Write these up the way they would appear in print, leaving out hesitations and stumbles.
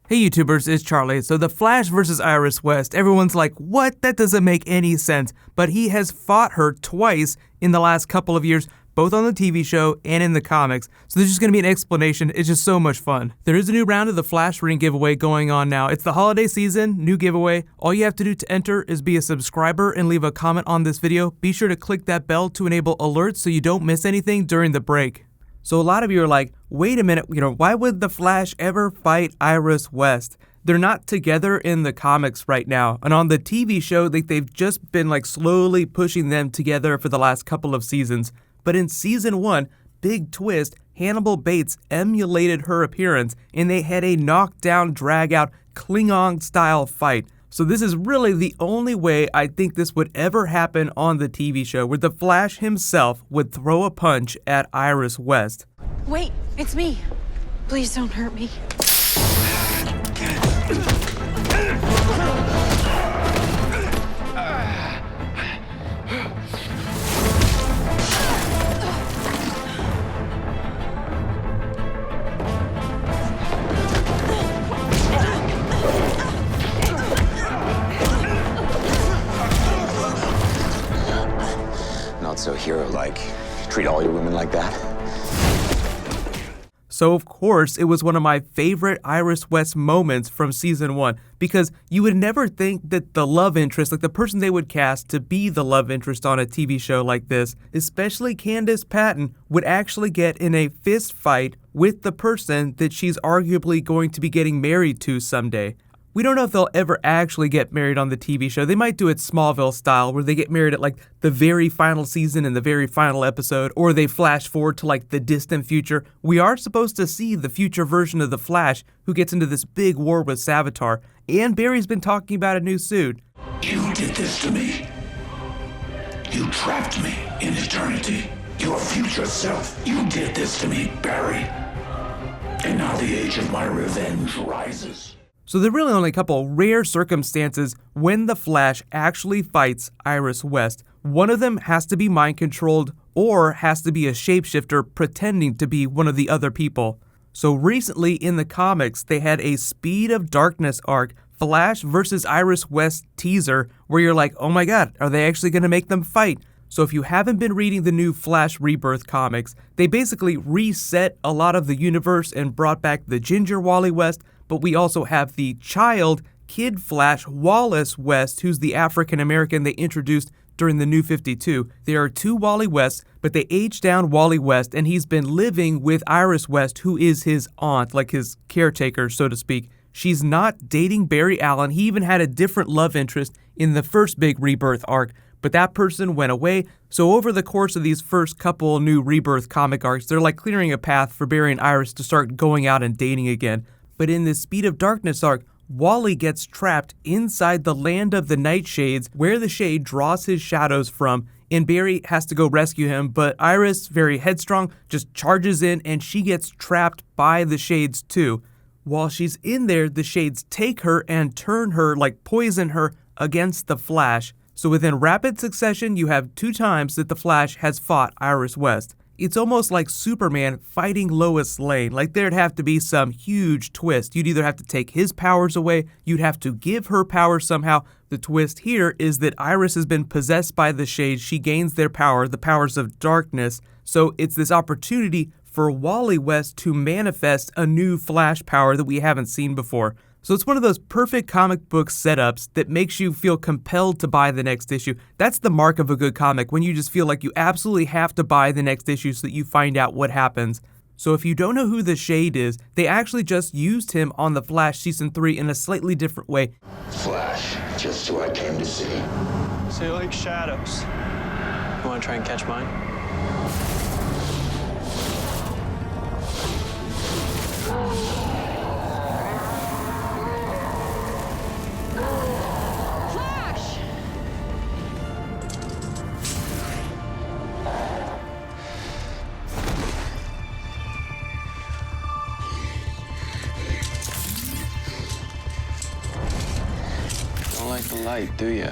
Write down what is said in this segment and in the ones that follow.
Hey YouTubers, it's Charlie. So The Flash versus Iris West, everyone's like, what? That doesn't make any sense. But he has fought her twice in the last couple of years, both on the TV show and in the comics. So there's just going to be an explanation. It's just so much fun. There is a new round of the Flash ring giveaway going on now. It's the holiday season, new giveaway. All you have to do to enter is be a subscriber and leave a comment on this video. Be sure to click that bell to enable alerts so you don't miss anything during the break. So a lot of you are like, wait a minute, why would the Flash ever fight Iris West? They're not together in the comics right now. And on the TV show, they've just been slowly pushing them together for the last couple of seasons. But in season 1, big twist, Hannibal Bates emulated her appearance and they had a knockdown, drag out, Klingon style fight. So this is really the only way I think this would ever happen on the TV show, where the Flash himself would throw a punch at Iris West. Wait, it's me. Please don't hurt me. Not so hero-like. Treat all your women like that? So of course, it was one of my favorite Iris West moments from season 1, because you would never think that the love interest, the person they would cast to be the love interest on a TV show like this, especially Candice Patton, would actually get in a fist fight with the person that she's arguably going to be getting married to someday. We don't know if they'll ever actually get married on the TV show. They might do it Smallville style, where they get married at the very final season and the very final episode, or they flash forward to the distant future. We are supposed to see the future version of the Flash, who gets into this big war with Savitar, and Barry's been talking about a new suit. You did this to me. You trapped me in eternity. Your future self. You did this to me, Barry. And now the age of my revenge rises. So there are really only a couple rare circumstances when the Flash actually fights Iris West. One of them has to be mind-controlled or has to be a shapeshifter pretending to be one of the other people. So recently in the comics, they had a Speed of Darkness arc, Flash versus Iris West teaser, where you're like, oh my god, are they actually going to make them fight? So if you haven't been reading the new Flash Rebirth comics, they basically reset a lot of the universe and brought back the Ginger Wally West, but we also have the Kid Flash Wallace West, who's the African-American they introduced during the New 52. There are two Wally Wests, but they aged down Wally West, and he's been living with Iris West, who is his aunt, his caretaker, so to speak. She's not dating Barry Allen. He even had a different love interest in the first big Rebirth arc, but that person went away. So over the course of these first couple new Rebirth comic arcs, they're clearing a path for Barry and Iris to start going out and dating again. But in this Speed of Darkness arc, Wally gets trapped inside the land of the Nightshades, where the Shade draws his shadows from, and Barry has to go rescue him, but Iris, very headstrong, just charges in and she gets trapped by the Shades too. While she's in there, the Shades take her and turn her, poison her, against the Flash. So within rapid succession, you have 2 times that the Flash has fought Iris West. It's almost like Superman fighting Lois Lane. There'd have to be some huge twist. You'd either have to take his powers away, you'd have to give her powers somehow. The twist here is that Iris has been possessed by the Shades. She gains their power, the powers of darkness. So it's this opportunity for Wally West to manifest a new Flash power that we haven't seen before. So it's one of those perfect comic book setups that makes you feel compelled to buy the next issue. That's the mark of a good comic, when you just feel like you absolutely have to buy the next issue so that you find out what happens. So if you don't know who the Shade is, they actually just used him on The Flash Season 3 in a slightly different way. Flash, just who I came to see. So you like shadows? You want to try and catch mine? Don't like the light, do you?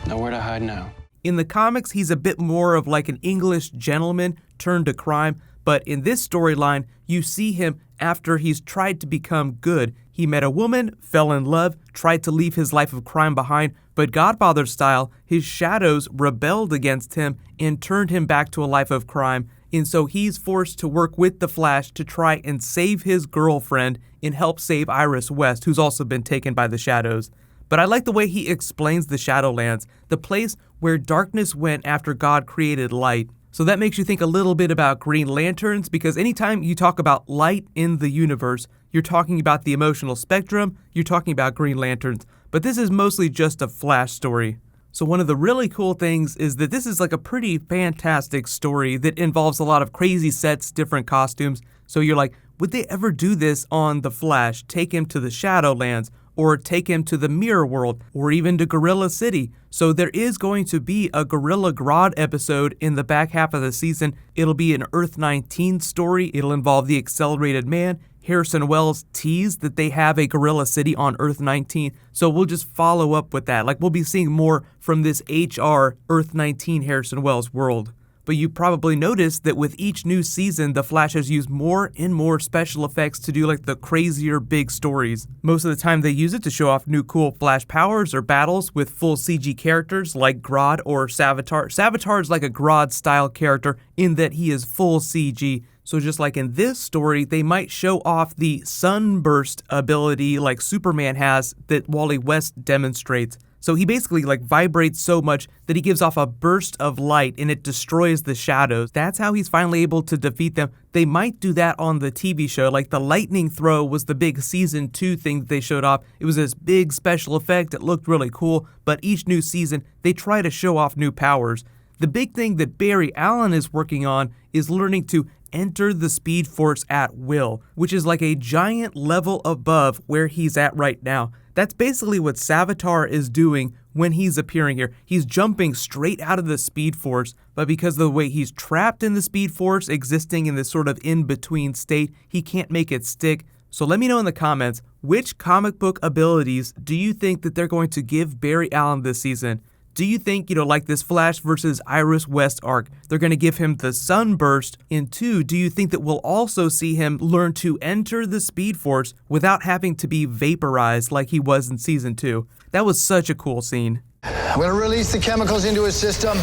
Nowhere to hide now. In the comics, he's a bit more of an English gentleman turned to crime, But in this storyline, you see him after he's tried to become good. He met a woman, fell in love, tried to leave his life of crime behind, but Godfather style, his shadows rebelled against him and turned him back to a life of crime. And so he's forced to work with the Flash to try and save his girlfriend and help save Iris West, who's also been taken by the shadows. But I like the way he explains the Shadowlands, the place where darkness went after God created light. So that makes you think a little bit about Green Lanterns, because anytime you talk about light in the universe, you're talking about the emotional spectrum, you're talking about Green Lanterns. But this is mostly just a Flash story. So one of the really cool things is that this is like a pretty fantastic story that involves a lot of crazy sets, different costumes. So you're like, would they ever do this on The Flash? Take him to the Shadowlands, or take him to the Mirror World, or even to Gorilla City. So there is going to be a Gorilla Grodd episode in the back half of the season. It'll be an Earth 19 story. It'll involve the Accelerated Man. Harrison Wells teased that they have a Gorilla City on Earth 19, so we'll just follow up with that. Like, we'll be seeing more from this HR Earth 19 Harrison Wells world. But you probably noticed that with each new season, The Flash has used more and more special effects to do like the crazier big stories. Most of the time they use it to show off new cool Flash powers or battles with full CG characters like Grodd or Savitar. Savitar is like a Grodd style character in that he is full CG. So just like in this story, they might show off the sunburst ability like Superman has that Wally West demonstrates. So he basically like vibrates so much that he gives off a burst of light and it destroys the shadows. That's how he's finally able to defeat them. They might do that on the TV show. Like the lightning throw was the big season 2 thing that they showed off. It was this big special effect. It looked really cool. But each new season, they try to show off new powers. The big thing that Barry Allen is working on is learning to enter the Speed Force at will, which is like a giant level above where he's at right now. That's basically what Savitar is doing when he's appearing here. He's jumping straight out of the Speed Force, but because of the way he's trapped in the Speed Force, existing in this sort of in-between state, he can't make it stick. So let me know in the comments, which comic book abilities do you think that they're going to give Barry Allen this season? Do you think, like this Flash versus Iris West arc, they're going to give him the sunburst? And 2, do you think that we'll also see him learn to enter the Speed Force without having to be vaporized like he was in season 2? That was such a cool scene. I'm going to release the chemicals into his system.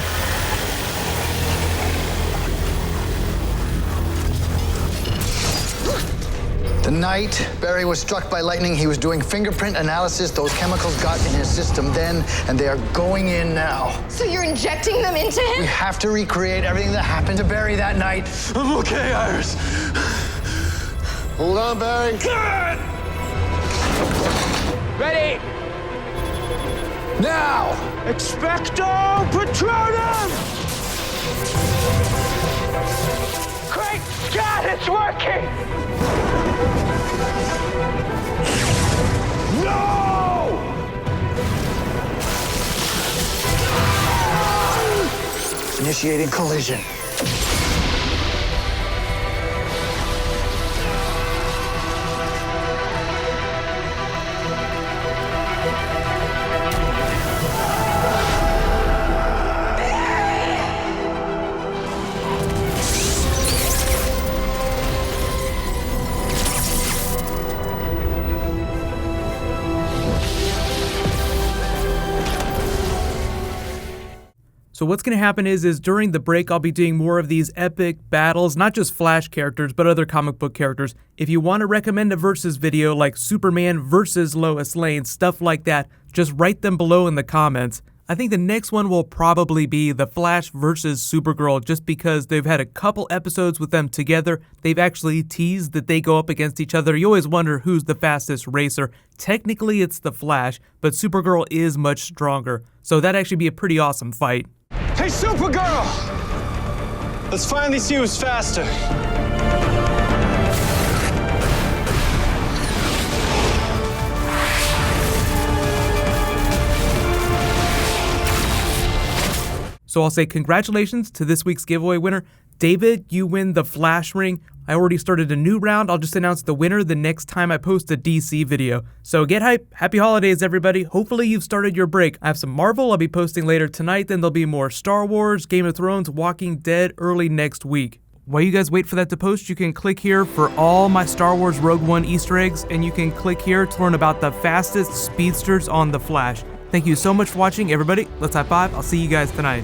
The night Barry was struck by lightning, he was doing fingerprint analysis. Those chemicals got in his system then, and they are going in now. So you're injecting them into him? We have to recreate everything that happened to Barry that night. I'm okay, Iris. Hold on, Barry. Ready? Now! Expecto Patronum! Great God, it's working! No! Initiating collision. So what's going to happen is during the break, I'll be doing more of these epic battles, not just Flash characters, but other comic book characters. If you want to recommend a versus video like Superman versus Lois Lane, stuff like that, just write them below in the comments. I think the next one will probably be the Flash versus Supergirl, just because they've had a couple episodes with them together. They've actually teased that they go up against each other. You always wonder who's the fastest racer. Technically, it's the Flash, but Supergirl is much stronger. So that'd actually be a pretty awesome fight. Hey, Supergirl! Let's finally see who's faster. So I'll say congratulations to this week's giveaway winner. David, you win the Flash ring. I already started a new round. I'll just announce the winner the next time I post a DC video. So get hype. Happy holidays, everybody. Hopefully you've started your break. I have some Marvel I'll be posting later tonight. Then there'll be more Star Wars, Game of Thrones, Walking Dead early next week. While you guys wait for that to post, you can click here for all my Star Wars Rogue One Easter eggs, and you can click here to learn about the fastest speedsters on The Flash. Thank you so much for watching, everybody. Let's high five. I'll see you guys tonight.